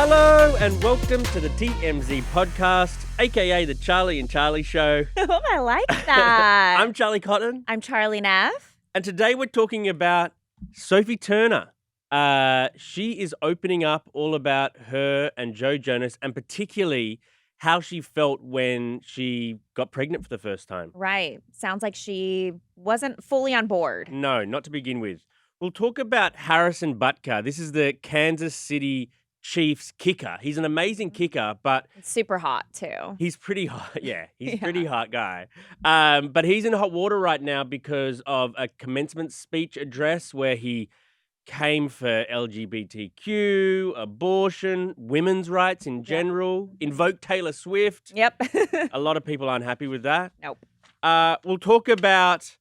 Hello and welcome to the TMZ podcast, aka the Charlie and Charlie Show. Oh, I like that. I'm Charlie Cotton. I'm Charlie Neff. And today we're talking about Sophie Turner. She is opening up all about her and Joe Jonas, and particularly how she felt when she got pregnant for the first time. Right. Sounds like she wasn't fully on board. No, not to begin with. We'll talk about Harrison Butker. This is the Kansas City Chiefs kicker. He's an amazing kicker, but Super hot, too. he's pretty hot. Yeah, he's a Yeah. pretty hot guy. But he's in hot water right now because of a commencement speech address where he came for LGBTQ, abortion, women's rights in general, invoked Taylor Swift. Yep. A lot of people aren't happy with that. Nope. We'll talk about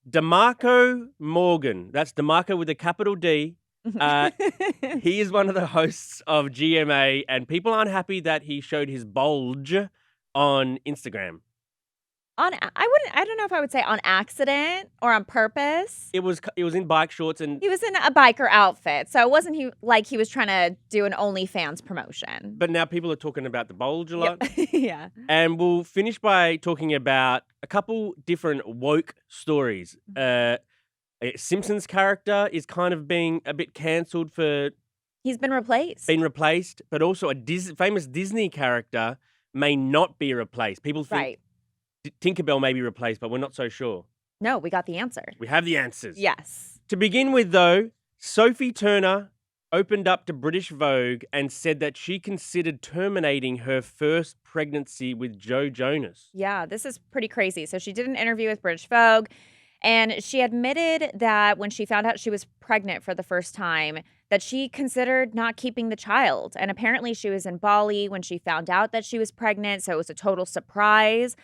DeMarco Morgan. That's DeMarco with a capital D. He is one of the hosts of GMA, and people aren't happy that he showed his bulge on Instagram. I don't know if I would say on accident or on purpose. It was in bike shorts, and He was in a biker outfit, so it wasn't like he was trying to do an OnlyFans promotion. but now people are talking about the bulge a lot. Yep. Yeah. And we'll finish by talking about a couple different woke stories. A Simpsons character is kind of being a bit cancelled for He's been replaced. but also a famous Disney character may not be replaced. People think Right. Tinkerbell may be replaced, but we're not so sure. No, we got the answer. We have the answers. Yes. To begin with, though, Sophie Turner opened up to British Vogue and said that she considered terminating her first pregnancy with Joe Jonas. Yeah, this is pretty crazy. So she did an interview with British Vogue, and she admitted that when she found out she was pregnant for the first time, that she considered not keeping the child. And apparently she was in Bali when she found out that she was pregnant, so it was a total surprise.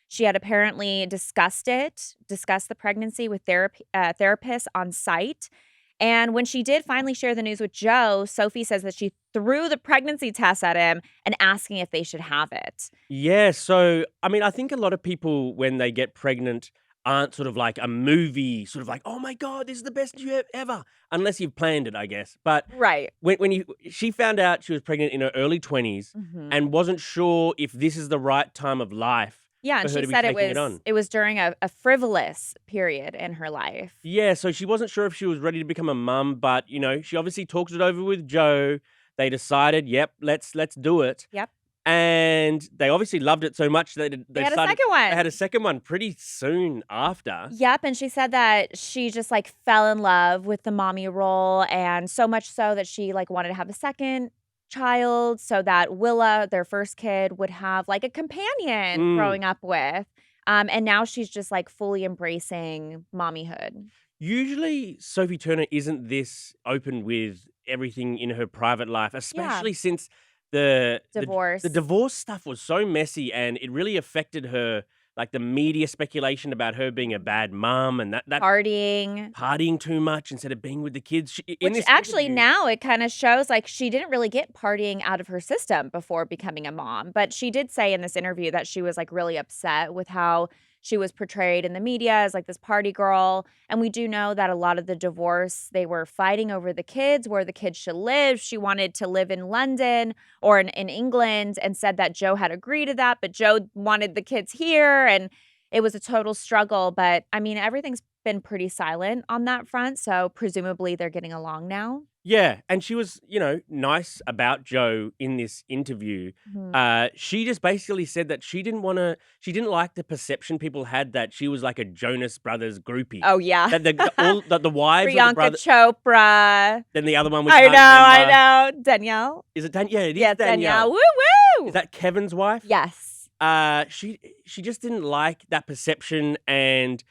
She had apparently discussed the pregnancy with therapists on site. And when she did finally share the news with Joe, Sophie says that she threw the pregnancy test at him and asking if they should have it. Yeah, so, I mean, I think a lot of people, when they get pregnant, aren't sort of like a movie, sort of like, oh my God, this is the best news ever, unless you've planned it, I guess. But Right. she found out she was pregnant in her early 20s and wasn't sure if this is the right time of life. Yeah, for and her she to be said taking it was during a frivolous period in her life. Yeah, so she wasn't sure if she was ready to become a mum, but, she obviously talked it over with Joe. They decided, yep, let's do it. Yep. And they obviously loved it so much that They had a second one. They had a second one pretty soon after. Yep, and she said that she just fell in love with the mommy role, and so much so that she wanted to have a second child so that Willa, their first kid, would have a companion growing up with. And now she's just fully embracing mommyhood. Usually Sophie Turner isn't this open with everything in her private life, especially since the Divorce. The divorce stuff was so messy, and it really affected her. The media speculation about her being a bad mom and that partying too much instead of being with the kids. Which actually now it kind of shows she didn't really get partying out of her system before becoming a mom. But she did say in this interview that she was really upset with how she was portrayed in the media as this party girl. And we do know that a lot of the divorce, they were fighting over the kids, where the kids should live. She wanted to live in London or in England, and said that Joe had agreed to that, but Joe wanted the kids here, and it was a total struggle. But I mean, everything's been pretty silent on that front, so presumably they're getting along now. Yeah, and she was, nice about Joe in this interview. She just basically said that she didn't like the perception people had that she was like a Jonas Brothers groupie. Oh, yeah. That the wives of the Priyanka brothers. Chopra. Then the other one was I know. Danielle. Is it Danielle? Yeah, it is Yeah, Danielle. Woo woo. Is that Kevin's wife? Yes. She just didn't like that perception, and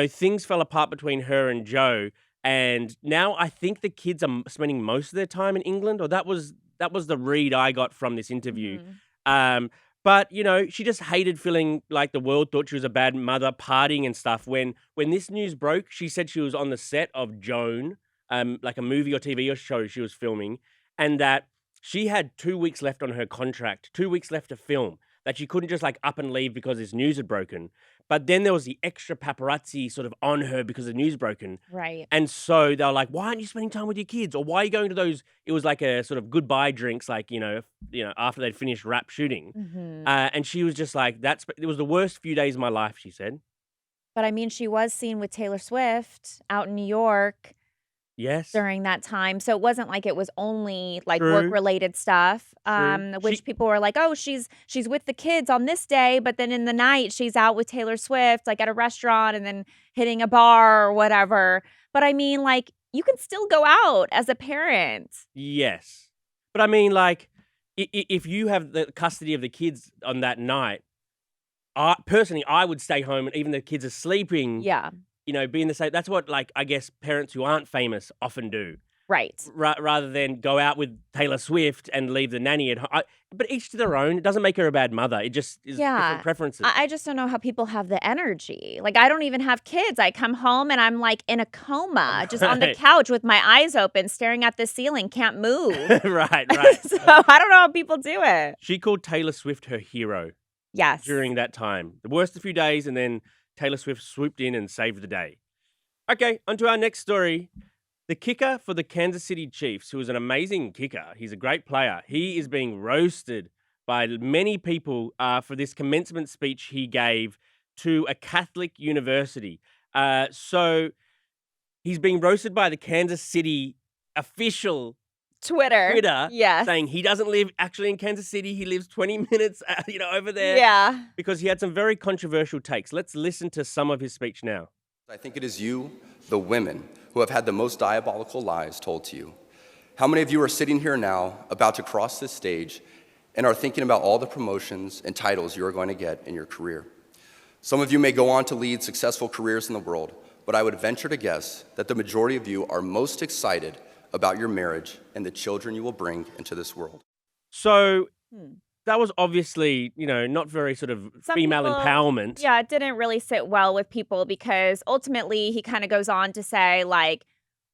things fell apart between her and Joe. And now I think the kids are spending most of their time in England, or that was the read I got from this interview. But she just hated feeling like the world thought she was a bad mother, partying and stuff. When this news broke, she said she was on the set of Joan, like a movie or TV show she was filming, and that she had 2 weeks left on her contract, 2 weeks left to film, that she couldn't just up and leave because this news had broken. But then there was the extra paparazzi sort of on her because the news broken. Right. And so they were like, why aren't you spending time with your kids? Or why are you going to those? It was like a sort of goodbye drinks, like, after they'd finished rap shooting. And she was just like, it was the worst few days of my life, she said. But I mean, she was seen with Taylor Swift out in New York Yes. during that time. So it wasn't like it was only like True. work-related stuff, which people were like, oh, she's with the kids on this day, but then in the night she's out with Taylor Swift, like at a restaurant and then hitting a bar or whatever. But I mean, like, you can still go out as a parent. Yes. But I mean, like, if you have the custody of the kids on that night, personally, I would stay home and even the kids are sleeping. Yeah. Be in the same. That's what, like, I guess parents who aren't famous often do. Right. Rather than go out with Taylor Swift and leave the nanny at home. But each to their own. It doesn't make her a bad mother. It just is different preferences. I just don't know how people have the energy. Like, I don't even have kids. I come home and I'm like in a coma, just on the couch with my eyes open, staring at the ceiling, can't move. Right. So I don't know how people do it. She called Taylor Swift her hero. Yes. During that time. The worst of few days, and then Taylor Swift swooped in and saved the day. Okay, on to our next story. The kicker for the Kansas City Chiefs, who is an amazing kicker, he's a great player. He is being roasted by many people for this commencement speech he gave to a Catholic university. So he's being roasted by the Kansas City official Twitter, yes, saying he doesn't live actually in Kansas City. He lives 20 minutes, over there. Yeah. Because he had some very controversial takes. Let's listen to some of his speech now. I think it is you, the women, who have had the most diabolical lies told to you. How many of you are sitting here now, about to cross this stage, and are thinking about all the promotions and titles you are going to get in your career? Some of you may go on to lead successful careers in the world, but I would venture to guess that the majority of you are most excited about your marriage and the children you will bring into this world. So that was obviously, not very sort of female empowerment. Yeah, it didn't really sit well with people because ultimately he kind of goes on to say, like,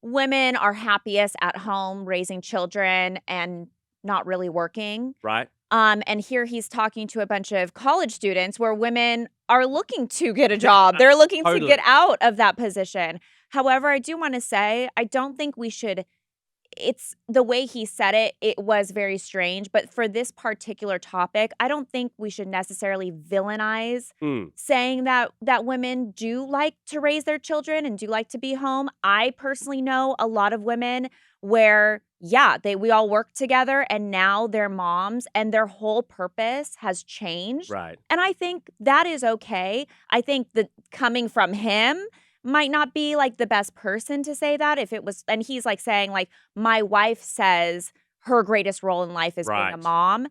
women are happiest at home raising children and not really working. Right. And here he's talking to a bunch of college students where women are looking to get a job. They're looking to get out of that position. However, I do want to say, I don't think we should. It's the way he said it, it was very strange. But for this particular topic, I don't think we should necessarily villainize saying that women do like to raise their children and do like to be home. I personally know a lot of women where, we all work together and now they're moms and their whole purpose has changed. Right. And I think that is okay. I think that coming from him might not be like the best person to say that if it was, and he's like saying like, my wife says her greatest role in life is being a mom.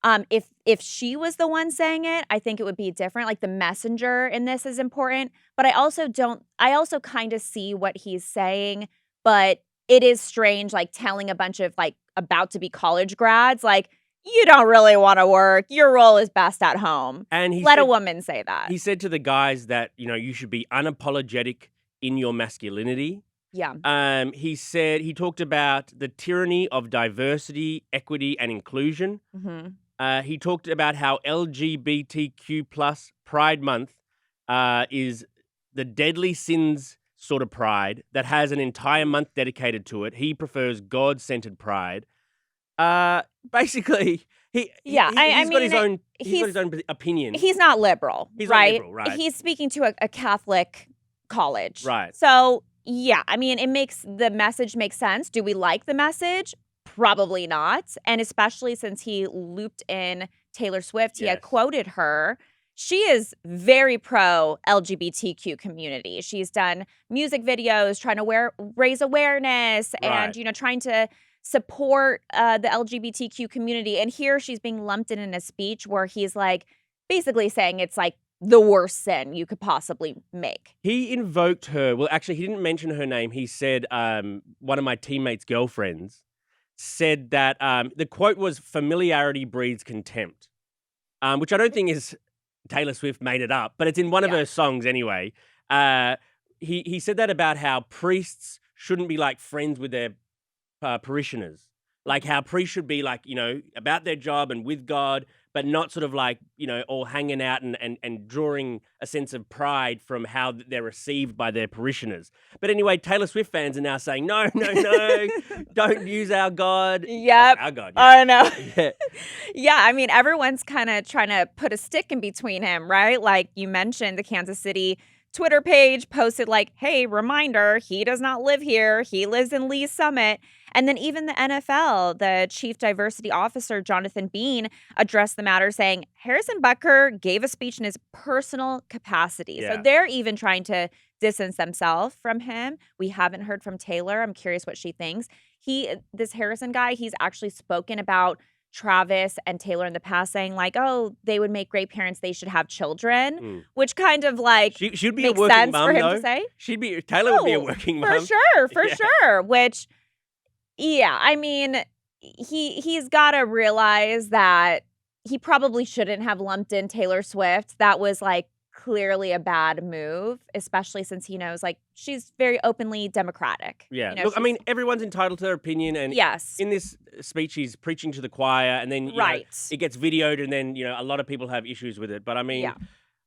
If she was the one saying it, I think it would be different. Like the messenger in this is important, but I also kind of see what he's saying, but it is strange, like telling a bunch of like about to be college grads, like, you don't really want to work. Your role is best at home. And let a woman say that. He said to the guys that, you should be unapologetic in your masculinity. Yeah. He talked about the tyranny of diversity, equity, and inclusion. He talked about how LGBTQ plus Pride Month is the deadly sins sort of pride that has an entire month dedicated to it. He prefers God-centered pride. Basically, he's got his own opinion. He's not liberal, He's right? not liberal, right? He's speaking to a Catholic college. Right. So, yeah, I mean, the message makes sense. Do we like the message? Probably not. And especially since he looped in Taylor Swift, he had quoted her. She is very pro LGBTQ community. She's done music videos trying to raise awareness and, trying to support the LGBTQ community. And here she's being lumped in a speech where he's like basically saying it's like the worst sin you could possibly make. He invoked her. Well, actually, he didn't mention her name. He said one of my teammates' girlfriends said that the quote was familiarity breeds contempt, which I don't think is Taylor Swift made it up, but it's in one of her songs anyway. He said that about how priests shouldn't be like friends with their parishioners. Like how priests should be like, about their job and with God, but not sort of like, all hanging out and drawing a sense of pride from how they're received by their parishioners. But anyway, Taylor Swift fans are now saying, no, don't use our God. Yep. Our God, yeah. I know. Yeah. Yeah, I mean, everyone's kind of trying to put a stick in between him, right? Like you mentioned, the Kansas City Twitter page posted like, hey, reminder, he does not live here. He lives in Lee's Summit. And then even the NFL, the chief diversity officer, Jonathan Bean, addressed the matter saying Harrison Butker gave a speech in his personal capacity. Yeah. So they're even trying to distance themselves from him. We haven't heard from Taylor. I'm curious what she thinks. This Harrison guy, he's actually spoken about Travis and Taylor in the past saying like, oh, they would make great parents. They should have children, which kind of like She'd be makes a working sense mom, for him though. to say. Taylor would be a working mom. For sure. Which, yeah, I mean, he's got to realize that he probably shouldn't have lumped in Taylor Swift. That was like clearly a bad move, especially since he knows like she's very openly Democratic. Yeah. Look, I mean, everyone's entitled to their opinion. And yes, in this speech, he's preaching to the choir and then it gets videoed and then, a lot of people have issues with it. But I mean,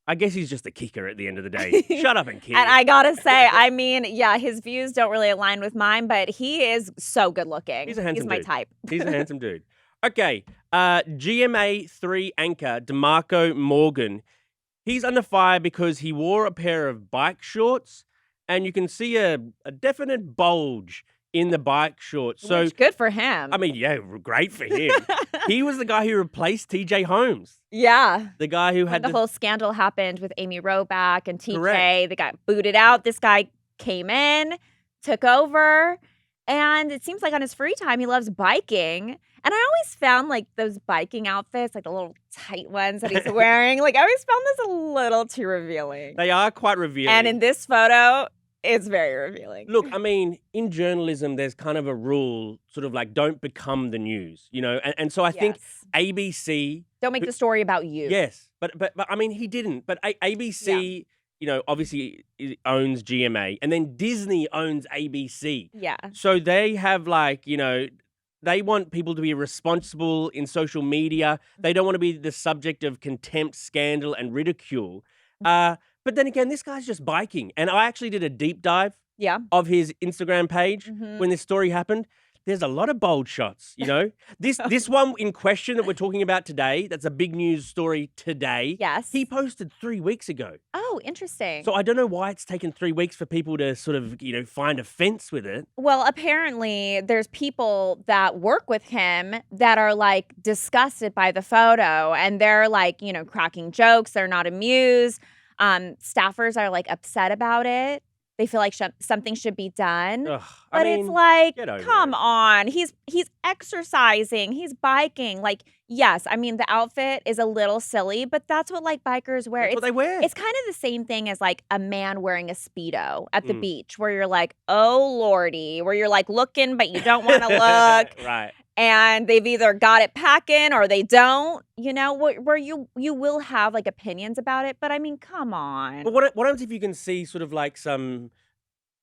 I guess he's just a kicker at the end of the day. Shut up and kick. And I gotta say, I mean, yeah, his views don't really align with mine, but he is so good looking. He's a handsome dude. He's my type. He's a handsome dude. Okay. GMA3 anchor DeMarco Morgan. He's under fire because he wore a pair of bike shorts, and you can see a definite bulge in the bike shorts. So which, good for him. I mean, yeah, great for him. He was the guy who replaced TJ Holmes. Yeah. The guy who had the whole scandal happened with Amy Roback and TK. Correct. They got booted out. This guy came in, took over, and it seems like on his free time, he loves biking. And I always found like those biking outfits, like the little tight ones that he's wearing, like I always found this a little too revealing. They are quite revealing. And in this photo, it's very revealing. Look, I mean, in journalism, there's kind of a rule, sort of like, don't become the news, And so I think ABC... Don't make the story about you. Yes, but I mean, he didn't. But ABC, obviously owns GMA, and then Disney owns ABC. Yeah. So they have like, they want people to be responsible in social media. They don't want to be the subject of contempt, scandal, and ridicule. But then again, this guy's just biking. And I actually did a deep dive of his Instagram page when this story happened. There's a lot of bold shots, This one in question that we're talking about today, that's a big news story today. Yes. He posted 3 weeks ago. Oh, interesting. So I don't know why it's taken 3 weeks for people to sort of, find offense with it. Well, apparently there's people that work with him that are like disgusted by the photo and they're like, cracking jokes. They're not amused. Staffers are like upset about it. They feel like something should be done. Ugh, but it's like, come it. on. He's exercising. He's biking. Like, yes, I mean, the outfit is a little silly, but that's what like bikers wear. That's what they wear. It's kind of the same thing as like a man wearing a Speedo at the beach where you're like, oh, Lordy, where you're like looking, but you don't want to look. Right. And they've either got it packing or they don't, where you will have like opinions about it. But I mean, come on. But what happens if you can see sort of like some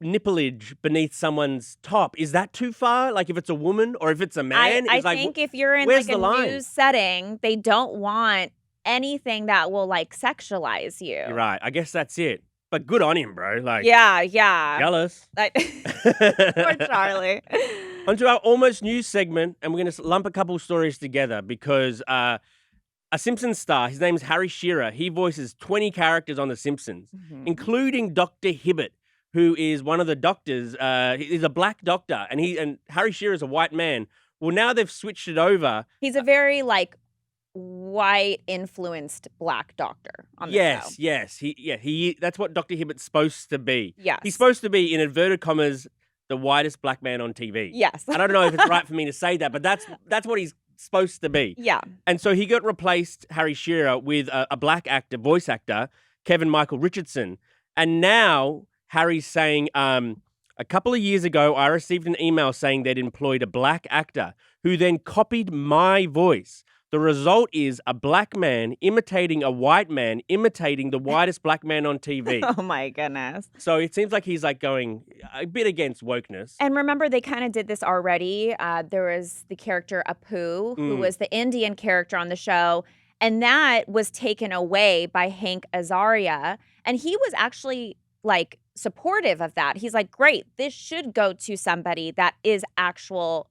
nipplage beneath someone's top? Is that too far? Like if it's a woman or if it's a man? I think if you're in like a news setting, they don't want anything that will like sexualize you. You're right. I guess that's it. But good on him, bro. Like, yeah. Jealous. Poor Charlie. Onto our almost news segment, and we're going to lump a couple stories together because a Simpsons star, his name's Harry Shearer, he voices 20 characters on The Simpsons, including Dr. Hibbert, who is one of the doctors. He's a black doctor, and Harry Shearer is a white man. Well, now they've switched it over. He's a very like white influenced black doctor on the show. Yes. He that's what Dr. Hibbert's supposed to be. Yes. He's supposed to be, in inverted commas, the whitest black man on TV. Yes. I don't know if it's right for me to say that, but that's what he's supposed to be. Yeah. And so he got replaced, Harry Shearer, with a black actor, voice actor, Kevin Michael Richardson. And now Harry's saying, a couple of years ago, I received an email saying they'd employed a black actor who then copied my voice. The result is a black man imitating a white man, imitating the whitest black man on TV. Oh my goodness. So it seems like he's like going a bit against wokeness. And remember, they kind of did this already. There was the character Apu, who was the Indian character on the show. And that was taken away by Hank Azaria. And he was actually like supportive of that. He's like, great, this should go to somebody that is actual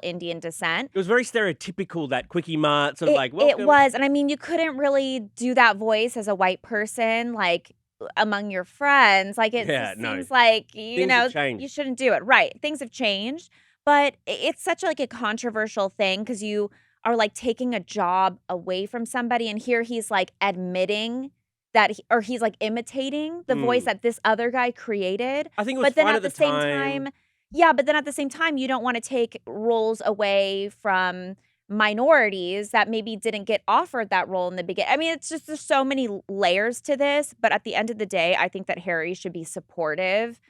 Indian descent. It was very stereotypical, that Quickie Mart sort of like, welcome. It was. And I mean, you couldn't really do that voice as a white person, like among your friends. Like it seems like, you know, you shouldn't do it. Right. Things have changed. But it's such like a controversial thing because you are like taking a job away from somebody. And here he's like admitting that he's like imitating the voice that this other guy created. I think it was fine at the same time. Yeah, but then at the same time, you don't want to take roles away from minorities that maybe didn't get offered that role in the beginning. I mean, it's just there's so many layers to this. But at the end of the day, I think that Harry should be supportive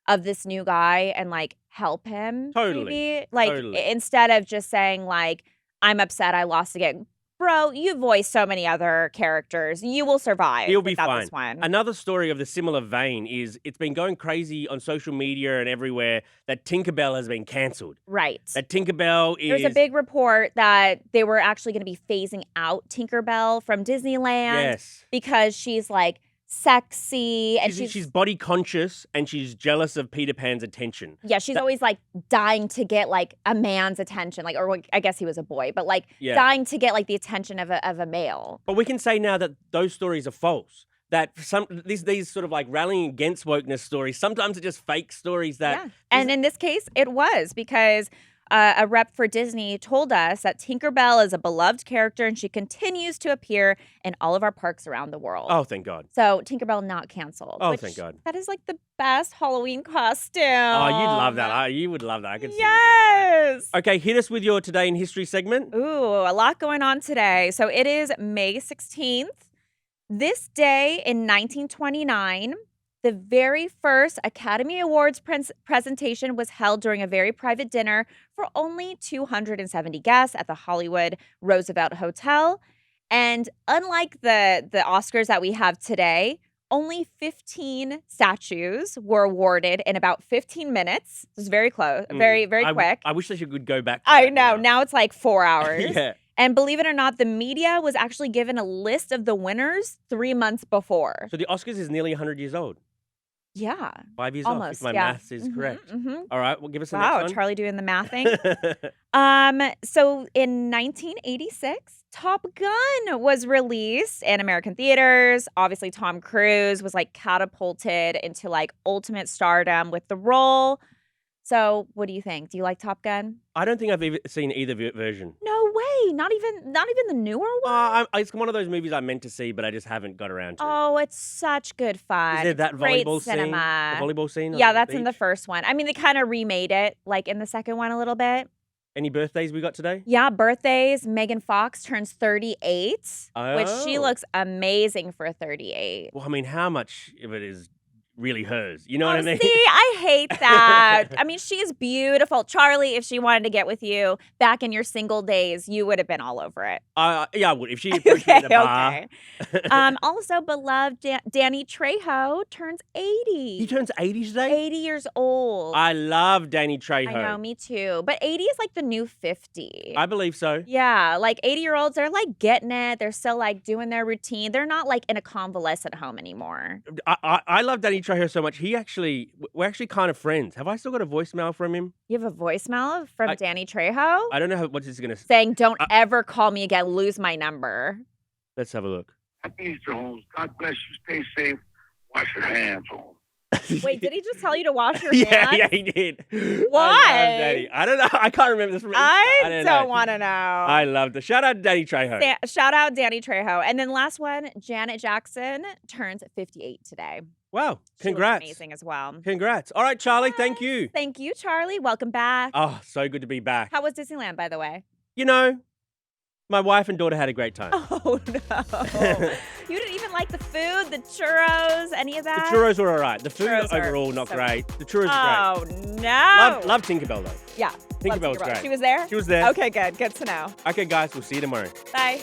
of this new guy and like help him. Totally. Maybe. Like instead of just saying like, I'm upset I lost again. Bro, you voiced so many other characters. You will survive. He'll be fine. This one. Another story of the similar vein is it's been going crazy on social media and everywhere that Tinkerbell has been cancelled. Right. That Tinkerbell is... There's a big report that they were actually going to be phasing out Tinkerbell from Disneyland. Yes. Because she's like sexy and she's body conscious and she's jealous of Peter Pan's attention. Yeah, she's always like dying to get like a man's attention, like, or I guess he was a boy, but like dying to get like the attention of a male. But we can say now that those stories are false. That these sort of like rallying against wokeness stories, sometimes they're just fake stories that. Yeah. And in this case, it was because a rep for Disney told us that Tinkerbell is a beloved character and she continues to appear in all of our parks around the world. Oh, thank God. So Tinkerbell not canceled. Oh, thank God. That is like the best Halloween costume. Oh, you'd love that. You would love that. I could see. Yes. Okay, hit us with your Today in History segment. Ooh, a lot going on today. So it is May 16th. This day in 1929, the very first Academy Awards presentation was held during a very private dinner for only 270 guests at the Hollywood Roosevelt Hotel. And unlike the Oscars that we have today, only 15 statues were awarded in about 15 minutes. It was very close, very quick. I wish they could go back. I know. Now it's like 4 hours. Yeah. And believe it or not, the media was actually given a list of the winners 3 months before. So the Oscars is nearly 100 years old. Yeah. 5 years almost, off, if my maths is correct. All right, well, give us the next one. Wow, Charlie doing the mathing. So in 1986, Top Gun was released in American theaters. Obviously, Tom Cruise was like catapulted into like ultimate stardom with the role. So what do you think? Do you like Top Gun? I don't think I've seen either version. No way. Not even the newer one? It's one of those movies I meant to see, but I just haven't got around to. Oh, it's such good fun. Is there that Great volleyball cinema. scene? The volleyball scene? Yeah, that's in the first one. I mean, they kind of remade it, like in the second one a little bit. Any birthdays we got today? Yeah, birthdays. Megan Fox turns 38, which she looks amazing for 38. Well, I mean, how much of it is really hers? You know what I mean? See, I hate that. I mean, she is beautiful. Charlie, if she wanted to get with you back in your single days, you would have been all over it. Yeah, I would. If she approached me at the bar. Okay. Also, beloved Danny Trejo turns 80. He turns 80 today? 80 years old. I love Danny Trejo. I know, me too. But 80 is like the new 50. I believe so. Yeah, like 80-year-olds, they're like getting it. They're still like doing their routine. They're not like in a convalescent home anymore. I love Danny Trejo so much. We're actually kind of friends. Have I still got a voicemail from him? You have a voicemail from Danny Trejo? I don't know what this is going to say. Saying, don't ever call me again. Lose my number. Let's have a look. Happy Easter, Holmes. God bless you. Stay safe. Wash your hands, Holmes. Wait, did he just tell you to wash your hands? Yeah, he did. Why? I don't know. I can't remember this. I don't want to know. I loved it. Shout out to Danny Trejo. Shout out Danny Trejo. And then last one, Janet Jackson turns 58 today. Wow. Congrats. She looks amazing as well. Congrats. All right, Charlie. Thank you. Thank you, Charlie. Welcome back. Oh, so good to be back. How was Disneyland, by the way? You know, my wife and daughter had a great time. Oh, no. You didn't even like the food, the churros, any of that? The churros were all right. The food Churros overall, not so great. The churros were great. Oh, no. Love Tinkerbell, though. Yeah. Tinkerbell was great. She was there? She was there. Okay, good. Good to know. Okay, guys. We'll see you tomorrow. Bye.